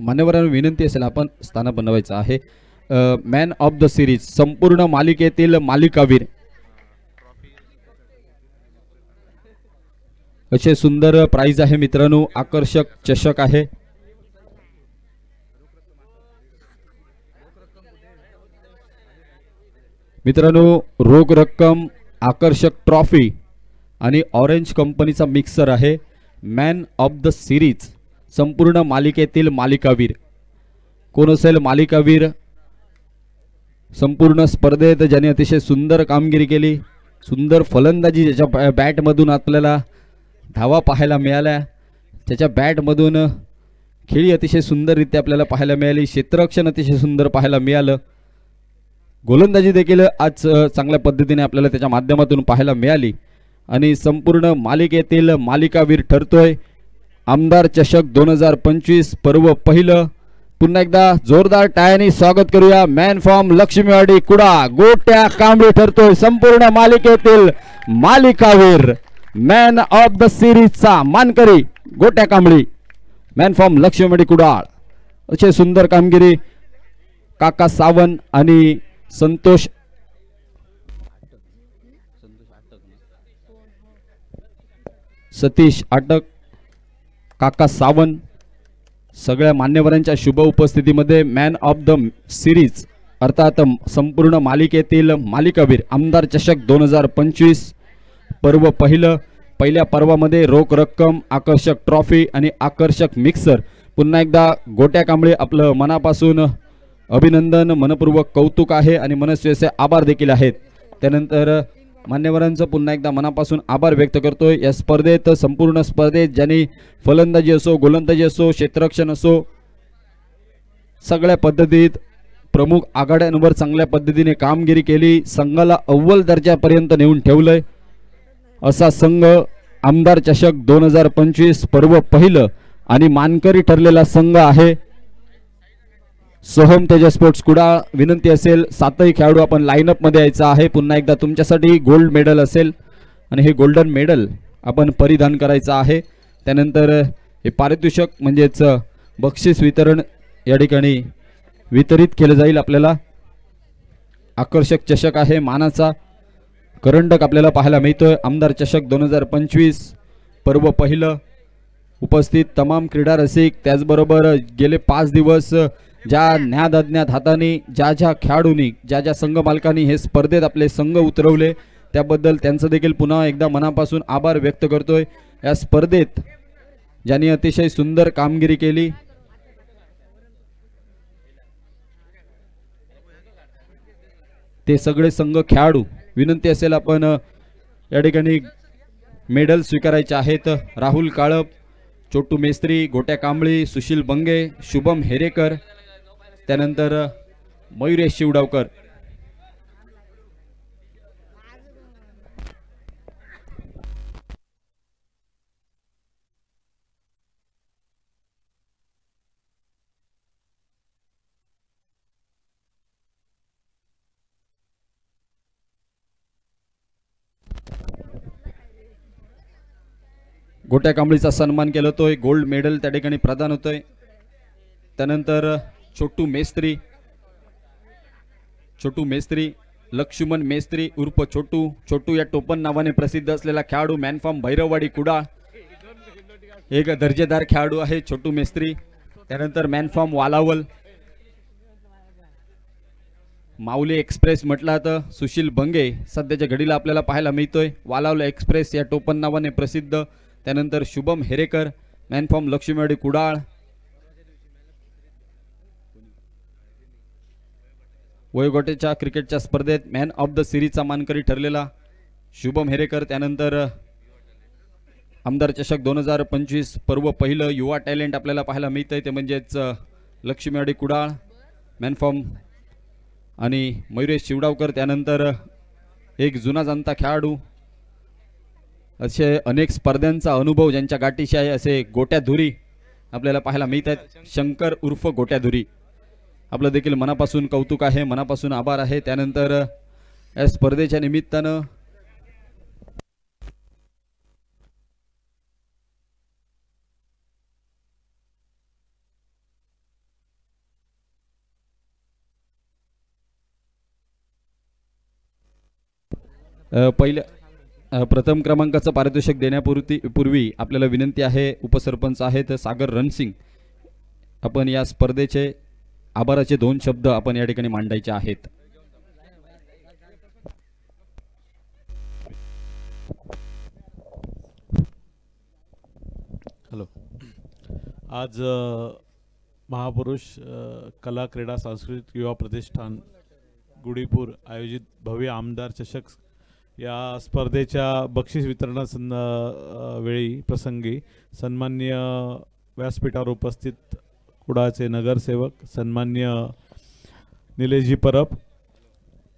मान्यवरांना विनंती असेल आपण स्थानापन्न व्हायचं आहे. मॅन ऑफ द सिरीज संपूर्ण मालिकेतील मालिकावीर असे सुंदर प्राइज आहे मित्रांनो. आकर्षक चषक आहे. मित्रांनो रोख रक्कम, आकर्षक ट्रॉफी आणि ऑरेंज कंपनीचा मिक्सर आहे. मॅन ऑफ द सिरीज संपूर्ण मालिकेतील मालिकावीर कोण असेल? मालिकावीर संपूर्ण स्पर्धेत ज्याने अतिशय सुंदर कामगिरी केली, सुंदर फलंदाजी, ज्याच्या बॅटमधून आपल्याला धावा पाहायला मिळाल्या, त्याच्या बॅटमधून खेळी अतिशय सुंदररित्या आपल्याला पाहायला मिळाली, क्षेत्ररक्षण अतिशय सुंदर पाहायला मिळालं, गोलंदाजी देखील आज चांगल्या पद्धतीने आपल्याला त्याच्या माध्यमातून पाहायला मिळाली आणि संपूर्ण मालिकेतील मालिकावीर ठरतोय. आमदार चषक 2025 पर्व पहिलं. पुन्हा एकदा जोरदार टाळ्यांनी स्वागत करूया. मॅन फ्रॉम लक्ष्मीवाडी कुडा गोट्या कांबळी ठरतोय संपूर्ण मालिकेतील मालिकावीर. मॅन ऑफ द सिरीजचा मानकरी गोट्या कांबळी मॅन फ्रॉम लक्ष्मीवाडी कुडाळ. असे सुंदर कामगिरी काका सावंत आणि सतीश आटक, काका सावंत सगळ्या मान्यवरांच्या शुभ उपस्थितीमध्ये मॅन ऑफ द सिरीज अर्थात संपूर्ण मालिकेतील मालिकावीर आमदार चषक 2025 पर्व पहिलं. पहिल्या पर्वामध्ये रोख रक्कम, आकर्षक ट्रॉफी आणि आकर्षक मिक्सर. पुन्हा एकदा गोट्या कांबळे आपलं मनापासून अभिनंदन, मनपूर्वक कौतुक आहे आणि मनस्वीचे आभार देखील आहेत. त्यानंतर मान्यवरांचं पुन्हा एकदा मनापासून आभार व्यक्त करतोय. या स्पर्धेत संपूर्ण स्पर्धेत ज्यांनी फलंदाजी असो, गोलंदाजी असो, क्षेत्ररक्षण असो, सगळ्या पद्धतीत प्रमुख आघाड्यांवर चांगल्या पद्धतीने कामगिरी केली, संघाला अव्वल दर्जापर्यंत नेऊन ठेवलंय असा संघ आमदार चषक 2025 पर्व पहिलं आणि मानकरी ठरलेला संघ आहे सोहम तेजस स्पोर्ट्स कुडाळ। विनंती असेल सातही खेळाडू आपण लाईनअप मध्ये यायचा आहे। पुन्हा एकदा तुमच्यासाठी गोल्ड मेडल असेल आणि हे गोल्डन मेडल आपण परिधान करायचं आहे। त्यानंतर हे पारितोषिक म्हणजेच बक्षीस वितरण या ठिकाणी वितरित केलं जाईल। आपल्याला आकर्षक चषक आहे मानाचा करंडक आपल्याला पाहायला मिळतोय। आमदार चषक 2025 पर्व पहिलं उपस्थित तमाम क्रीडा रसिक, त्याचबरोबर गेले 5 दिवस ज्या न्याद अज्ञात हाताने ज्या खेळाडूंनी ज्या संघ मालकांनी हे स्पर्धेत आपले संघ उतरवले त्याबद्दल त्यांचं देखील पुन्हा एकदा मनापासून आभार व्यक्त करतोय। या स्पर्धेत ज्यांनी अतिशय सुंदर कामगिरी केली ते सगळे संघ खेळाडू, विनंती असेल आपण या ठिकाणी मेडल स्वीकारायचे आहेत। राहुल काळप, छोटू मेस्त्री, गोट्या कांबळी, सुशील बंगे, शुभम हेरेकर, त्यानंतर मयुरेश शिवडावकर। गोट्या कांबळीचा सन्मान केला होतोय, गोल्ड मेडल त्या ठिकाणी प्रदान होतोय। त्यानंतर छोटू मेस्त्री लक्ष्मण मेस्त्री उर्फ छोटू या टोपण नावाने प्रसिद्ध असलेला खेळाडू, मॅन फ्रॉम भैरववाडी कुडाळ, एक दर्जेदार खेळाडू आहे छोटू मेस्त्री। त्यानंतर man from Walawal Mauli express म्हटलं तर सुशील बंगे सध्याच्या घडीला आपल्याला पाहायला मिळतोय, वालावल एक्सप्रेस या टोपण नावाने प्रसिद्ध। त्यानंतर शुभम हेरेकर मॅन फ्रॉम लक्ष्मीवाडी कुडाळ, वयोगटाच्या क्रिकेटच्या स्पर्धेत मॅन ऑफ द सिरीजचा मानकरी ठरलेला शुभम हेरेकर। त्यानंतर आमदार चषक 2025 पर्व पहिलं युवा टॅलेंट आपल्याला पाहायला मिळतंय ते म्हणजेच लक्ष्मीवाडी कुडाळ मॅन फ्रॉम आणि मयुरेश शिवडावकर। त्यानंतर एक जुना जाणता खेळाडू, असे अनेक स्पर्धांचा अनुभव ज्यांच्या गाठीशी आहे असे गोट्या धुरी आपल्याला पाहायला मिळतात, शंकर उर्फ गोट्या धुरी। आपलं देखील मनापासून कौतुक आहे, मनापासून आभार आहे। त्यानंतर या स्पर्धेच्या निमित्तानं प्रथम क्रमांकाचं पारितोषिक देण्यापूर्वी आपल्याला विनंती आहे, उपसरपंच आहेत सागर रणसिंग, आपण या स्पर्धेचे आभाराचे 2 शब्द आपण या ठिकाणी मांडायचे आहेत। हॅलो, आज महापुरुष कला क्रीडा सांस्कृतिक युवा प्रतिष्ठान गुडीपूर आयोजित भव्य आमदार चषक या स्पर्धेच्या बक्षीस वितरणावेळी प्रसंगी सन्माननीय व्यासपीठावर उपस्थित कुडाळचे नगरसेवक सन्माननीय निलेशजी परब,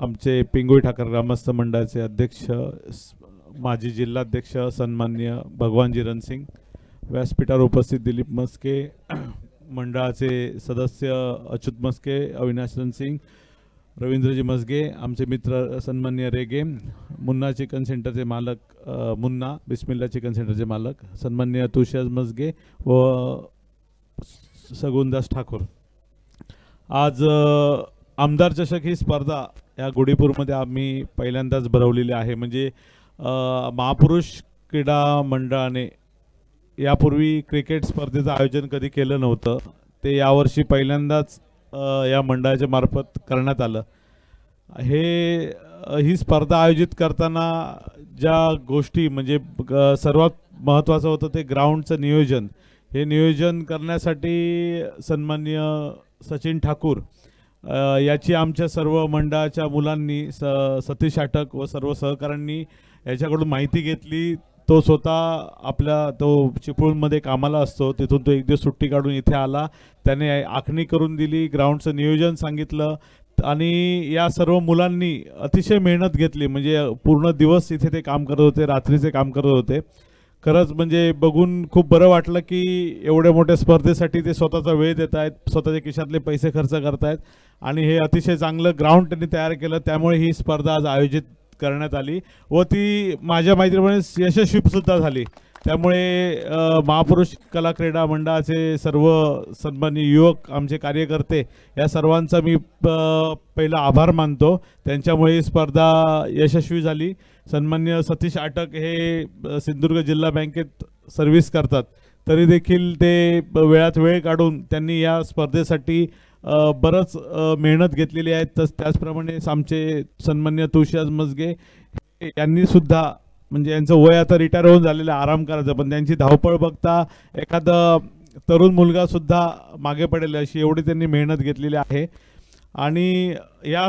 आमचे पिंगुळी ठाकर ग्रामस्थ मंडळाचे अध्यक्ष माजी जिल्हाध्यक्ष सन्माननीय भगवानजी रणसिंग, व्यासपीठावर उपस्थित दिलीप मस्के, मंडळाचे सदस्य अच्युत मस्के, अविनाश रणसिंग, रवींद्रजी मस्गे, आमचे मित्र सन्माननीय रेगे, मुन्ना चिकन सेंटरचे मालक मुन्ना, बिस्मिल्ला चिकन सेंटरचे मालक सन्माननीय तुषार मस्गे व सगुनदास ठाकूर। आज आमदार चषक ही स्पर्धा या गुडीपूरमध्ये आम्ही पहिल्यांदाच भरवलेली आहे। म्हणजे महापुरुष क्रीडा मंडळाने यापूर्वी क्रिकेट स्पर्धेचं आयोजन कधी केलं नव्हतं, ते यावर्षी पहिल्यांदाच या मंडळाच्या मार्फत करण्यात आलं। ही स्पर्धा आयोजित करताना ज्या गोष्टी म्हणजे सर्वात महत्त्वाचं होतं ते ग्राउंडचं नियोजन। हे नियोजन करण्यासाठी सन्माननीय सचिन ठाकूर याची आमच्या सर्व मंडळाच्या मुलांनी सतीश आटक व सर्व सहकाऱ्यांनी याच्याकडून माहिती घेतली। तो स्वतः आपल्या चिपळूणमध्ये कामाला असतो, तिथून तो एक दिवस सुट्टी काढून इथे आला, त्याने आखणी करून दिली, ग्राउंडचं नियोजन सांगितलं आणि या सर्व मुलांनी अतिशय मेहनत घेतली। म्हणजे पूर्ण दिवस इथे ते काम करत होते, रात्रीचे काम करत होते। खरंच म्हणजे बघून खूप बरं वाटलं की एवढ्या मोठ्या स्पर्धेसाठी ते स्वतःचा वेळ देत आहेत, स्वतःच्या खिशातले पैसे खर्च करतायत आणि हे अतिशय चांगलं ग्राउंड त्यांनी तयार केलं, त्यामुळे ही स्पर्धा आज आयोजित करण्यात आली व ती माझ्या माहितीप्रमाणे यशस्वीसुद्धा झाली। त्यामुळे महापुरुष कला क्रीडा मंडळाचे सर्व सन्माननीय युवक आमचे कार्यकर्ते या सर्वांचा मी पहिला आभार मानतो, त्यांच्यामुळे ही स्पर्धा यशस्वी झाली। सन्माननीय सतीश आटक हे सिंधुदुर्ग जिल्हा बँकेत सर्व्हिस करतात, तरी देखील ते वेळात वेळ काढून त्यांनी या स्पर्धेसाठी बरंच मेहनत घेतलेली आहे। त्याचप्रमाणे आमचे सन्माननीय तुळशीदास मस्गे यांनी सुद्धा म्हणजे यांचं वय आता रिटायर होऊन झालेलं आराम करायचं, पण त्यांची धावपळ बघता एखादा तरुण मुलगा सुद्धा मागे पडेल अशी एवढी त्यांनी मेहनत घेतलेली आहे। आणि या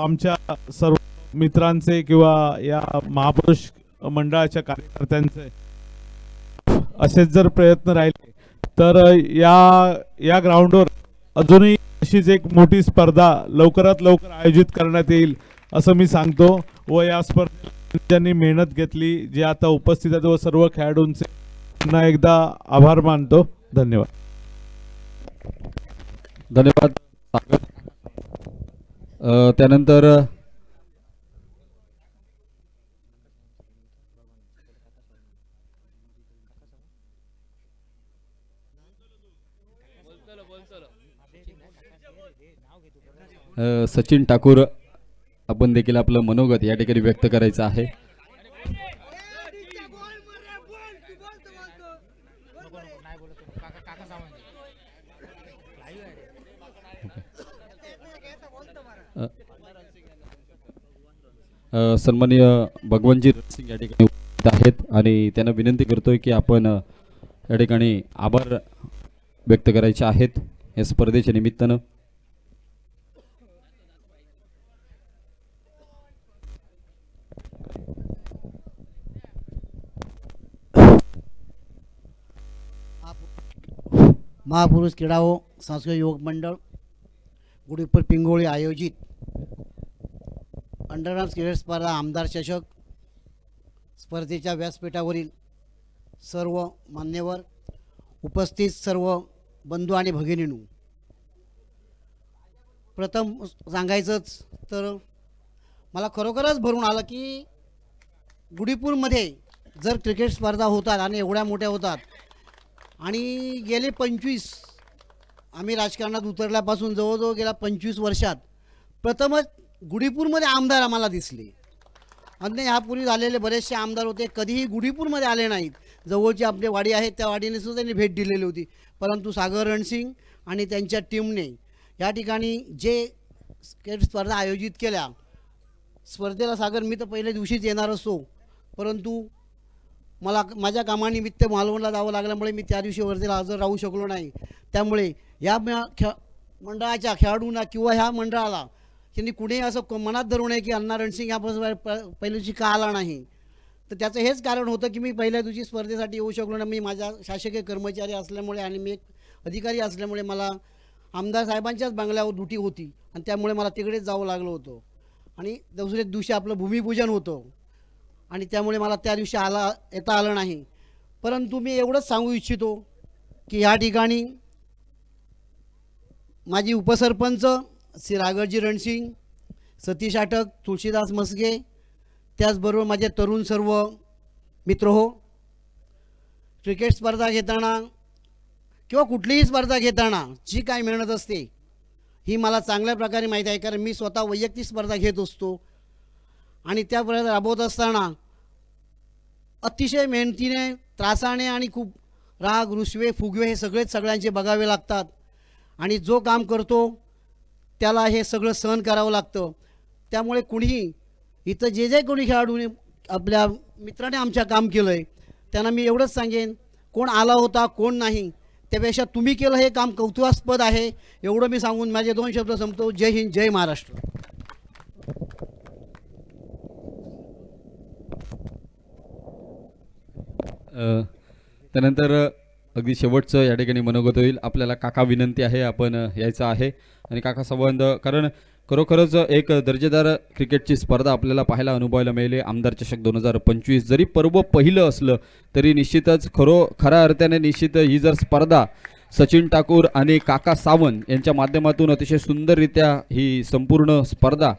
आमच्या सर्व मित्रांचे किंवा या महापुरुष मंडळाच्या कार्यकर्त्यांचे असेच जर प्रयत्न राहिले तर या ग्राउंडवर अजूनही अशीच एक मोठी स्पर्धा लवकरात लवकर आयोजित करण्यात येईल असं मी सांगतो व या स्पर्धेला ज्यांनी मेहनत घेतली, जे आता उपस्थित आहेत व सर्व खेळाडूंचे पुन्हा एकदा आभार मानतो। धन्यवाद। धन्यवाद सागर। त्यानंतर सचिन ठाकूर आपण देखील आपलं मनोगत या ठिकाणी व्यक्त करायचं आहे। सन्माननीय भगवंतजी रणसिंग या ठिकाणी उपस्थित आहेत आणि त्यांना विनंती करतोय की आपण या ठिकाणी आभार व्यक्त करायचे आहेत या स्पर्धेच्या निमित्तानं। महापुरुष क्रीडा व सांस्कृतिक युवक मंडळ गुडीपूर पिंगोळी आयोजित अंडरआर्म्स क्रिकेट स्पर्धा आमदार चषक स्पर्धेच्या व्यासपीठावरील सर्व मान्यवर, उपस्थित सर्व बंधू आणि भगिनींनो, प्रथम सांगायचंच तर मला खरोखरच भरून आलं की गुडीपूरमध्ये जर क्रिकेट स्पर्धा होतात आणि एवढ्या मोठ्या होतात आणि गेले 25 आम्ही राजकारणात उतरल्यापासून जवळजवळ गेल्या 25 वर्षात प्रथमच गुडीपूरमध्ये आमदार आम्हाला दिसले। अन्य ह्यापूर्वी झालेले बरेचसे आमदार होते, कधीही गुडीपूरमध्ये आले नाहीत। जवळची आपली वाडी आहे त्या वाडीने सुद्धा त्यांनी भेट दिलेली होती, परंतु सागर रणसिंग आणि त्यांच्या टीमने या ठिकाणी जे क्रिकेट स्पर्धा आयोजित केल्या, स्पर्धेला सागर मी तर पहिल्या दिवशीच येणार असतो, परंतु मला माझ्या कामानिमित्त मालवणला जावं लागल्यामुळे मी त्या दिवशी वर्धेला हजर राहू शकलो नाही। त्यामुळे या मंडळाच्या खेळाडूंना किंवा ह्या मंडळाला त्यांनी कुणीही असं मनात धरू नये की अण्णा रणसिंग ह्यापासून पहिल्या दिवशी का आला नाही, तर त्याचं हेच कारण होतं की मी पहिल्या दिवशी स्पर्धेसाठी येऊ शकलो नाही। मी माझा शासकीय कर्मचारी असल्यामुळे आणि मी एक अधिकारी असल्यामुळे मला आमदार साहेबांच्याच बंगल्यावर ड्युटी होती आणि त्यामुळे मला तिकडेच जावं लागलं होतं आणि दुसऱ्या दिवशी आपलं भूमिपूजन होतं आणि त्यामुळे मला त्या दिवशी येता आलं नाही। परंतु मी एवढंच सांगू इच्छितो की या ठिकाणी माझी उपसरपंच श्री राघवजी रणसिंग, सतीश आटक, तुळशीदास मस्गे, त्याचबरोबर माझे तरुण सर्व मित्र हो, क्रिकेट स्पर्धा घेताना किंवा कुठलीही स्पर्धा घेताना जी काय मेहनत असते ही मला चांगल्या प्रकारे माहीत आहे, कारण मी स्वतः वैयक्तिक स्पर्धा घेत असतो आणि त्यापर्यंत राबवत असताना अतिशय मेहनतीने, त्रासाने आणि खूप राग, रुसवे, फुगवे हे सगळ्यांचे बघावे लागतात आणि जो काम करतो त्याला हे सगळं सहन करावं लागतं। त्यामुळे कुणीही इथं जे कोणी खेळाडूने आपल्या मित्राने आमच्या काम केलं आहे त्यांना मी एवढंच सांगेन, कोण आला होता कोण नाही त्यापेक्षा तुम्ही केलं हे काम कौतुकास्पद आहे, एवढं मी सांगून माझे 2 शब्द संपतो। जय हिंद, जय महाराष्ट्र। त्यानंतर अगदी शेवटचं या ठिकाणी मनोगत होईल। आपल्याला काका विनंती आहे, आपण यायचं आहे आणि काका संबंध, कारण खरोखरच एक दर्जेदार क्रिकेटची स्पर्धा आपल्याला पाहायला अनुभवायला मिळाली. आमदार चषक 2025 जरी पर्व पहिलं असलं तरी निश्चितच खऱ्या अर्थाने निश्चित ही जर स्पर्धा सचिन ठाकूर आणि काका सावंत यांच्या माध्यमातून अतिशय सुंदररित्या ही संपूर्ण स्पर्धा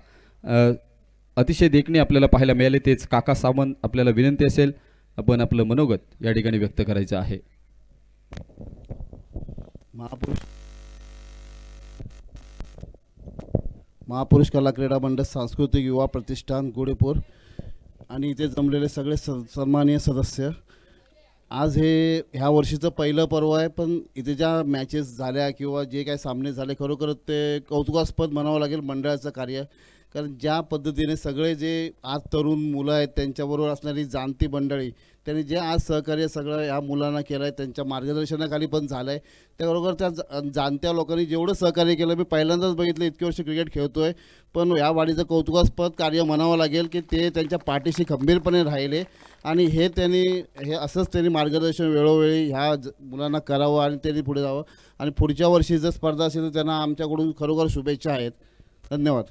अतिशय देखणी आपल्याला पाहायला मिळाली. तेच काका सावंत, आपल्याला विनंती असेल आपण आपलं मनोगत या ठिकाणी व्यक्त करायचं आहे. महापुरुष कला क्रीडा मंडळ सांस्कृतिक युवा प्रतिष्ठान गुडेपूर आणि इथे जमलेले सगळे सन्माननीय सदस्य, आज हे ह्या वर्षीचं पहिलं पर्व आहे. पण इथे ज्या मॅचेस झाल्या किंवा जे काही सामने झाले खरोखर ते कौतुकास्पद म्हणावं लागेल मंडळाचं कार्य. कारण ज्या पद्धतीने सगळे जे आज तरुण मुलं आहेत त्यांच्याबरोबर असणारी जाणती मंडळी त्यांनी जे आज सहकार्य सगळं ह्या मुलांना केलं आहे त्यांच्या मार्गदर्शनाखाली पण झालं आहे. त्याबरोबर त्या जाणत्या लोकांनी जेवढं सहकार्य केलं, मी पहिल्यांदाच बघितलं इतके वर्ष क्रिकेट खेळतो आहे, पण या वाढीचं कौतुकास्पद कार्य म्हणावं लागेल की ते त्यांच्या पाठीशी खंबीरपणे राहिले आणि हे असंच त्यांनी मार्गदर्शन वेळोवेळी ह्या मुलांना करावं आणि त्यांनी पुढे जावं. आणि पुढच्या वर्षी जर स्पर्धा असेल तर त्यांना आमच्याकडून खरोखर शुभेच्छा आहेत. धन्यवाद.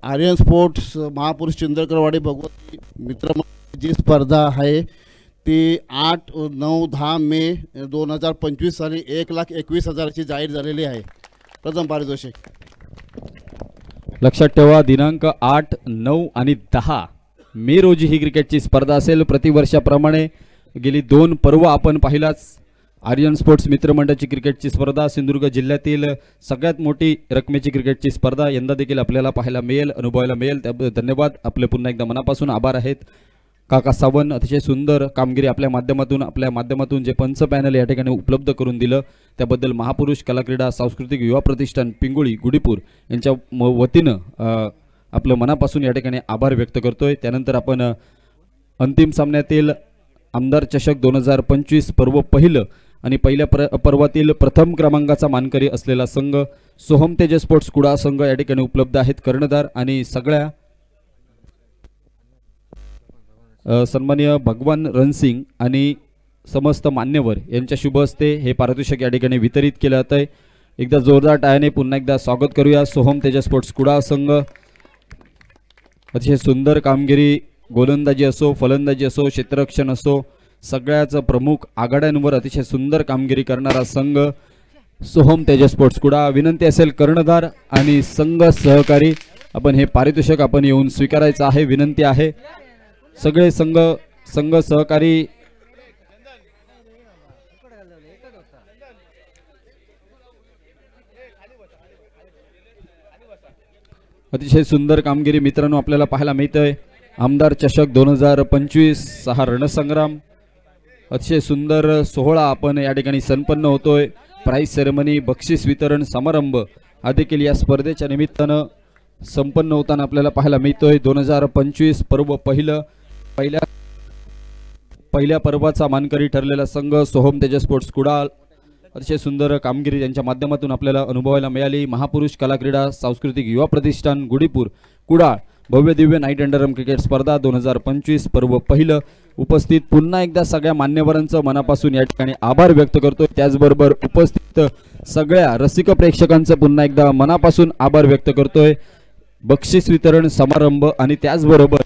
आर्यन स्पोर्ट्स महापुरुष चिंदकरवाडी भगवती मित्र जी स्पर्धा आहे ती 8, 9, 10 मे 2025 साली 1,21,000ची जाहीर झालेली आहे. प्रथम पारितोषिक. लक्षात ठेवा, दिनांक 8, 9 आणि 10 मे रोजी ही क्रिकेटची स्पर्धा असेल. प्रतिवर्षाप्रमाणे गेली 2 पर्व आपण पाहिलाच. आर्यन स्पोर्ट्स मित्रमंडळाची क्रिकेटची स्पर्धा, सिंधुदुर्ग जिल्ह्यातील सगळ्यात मोठी रकमेची क्रिकेटची स्पर्धा यंदा देखील आपल्याला पाहायला मिळेल, अनुभवायला मिळेल. त्याबद्दल धन्यवाद. आपले पुन्हा एकदा मनापासून आभार आहेत. काका सावंत अतिशय सुंदर कामगिरी आपल्या माध्यमातून जे पंच पॅनल या ठिकाणी उपलब्ध करून दिलं त्याबद्दल महापुरुष कला क्रीडा सांस्कृतिक युवा प्रतिष्ठान पिंगुळी गुडीपूर यांच्या वतीनं आपलं मनापासून या ठिकाणी आभार व्यक्त करतोय. त्यानंतर आपण अंतिम सामन्यातील आमदार चषक 2025 पर्व पहिलं आणि पहिल्या पर्वातील प्रथम क्रमांकाचा मानकरी असलेला संघ सोहम तेज स्पोर्ट्स कुडा संघ या ठिकाणी उपलब्ध आहेत. कर्णधार आणि सगळ्या सन्माननीय भगवान रणसिंग आणि समस्त मान्यवर यांच्या शुभ हस्ते हे पारितोषिक या ठिकाणी वितरित केलं जात आहे. एकदा जोरदार टाळ्याने पुन्हा एकदा स्वागत करूया. सोहम तेज स्पोर्ट्स कुडा संघ अतिशय सुंदर कामगिरी, गोलंदाजी असो, फलंदाजी असो, क्षेत्ररक्षण असो, सगळ्याच प्रमुख आघाड्यांवर अतिशय सुंदर कामगिरी करणारा संघ सोहम तेज स्पोर्ट्स कुडा. विनंती असेल कर्णधार आणि संघ सहकारी आपण हे पारितोषिक आपण येऊन स्वीकारायचं आहे. विनंती आहे सगळे संघ सहकारी अतिशय सुंदर कामगिरी मित्रांनो आपल्याला पाहायला मिळतंय. आमदार चषक 2025 हा रणसंग्राम अतिशय सुंदर सोहळा आपण या ठिकाणी संपन्न होतोय. प्राइज सेरेमनी, बक्षीस वितरण समारंभ हा देखील या स्पर्धेच्या निमित्तानं संपन्न होताना आपल्याला पाहायला मिळतोय. 2025 पर्व पहिल्या पर्वाचा मानकरी ठरलेला संघ सोहम तेज स्पोर्ट्स कुडाळ अतिशय सुंदर कामगिरी त्यांच्या माध्यमातून आपल्याला अनुभवायला मिळाली. महापुरुष कला क्रीडा सांस्कृतिक युवा प्रतिष्ठान गुडीपूर कुडाळ भव्य दिव्य नाईट अंडरआर्म क्रिकेट स्पर्धा 2025 पर्व पहिलं. उपस्थित पुन्हा एकदा सगळ्या मान्यवरांचं मनापासून या ठिकाणी आभार व्यक्त करतोय. त्याचबरोबर उपस्थित सगळ्या रसिक प्रेक्षकांचं पुन्हा एकदा मनापासून आभार व्यक्त करतोय. बक्षीस वितरण समारंभ आणि त्याचबरोबर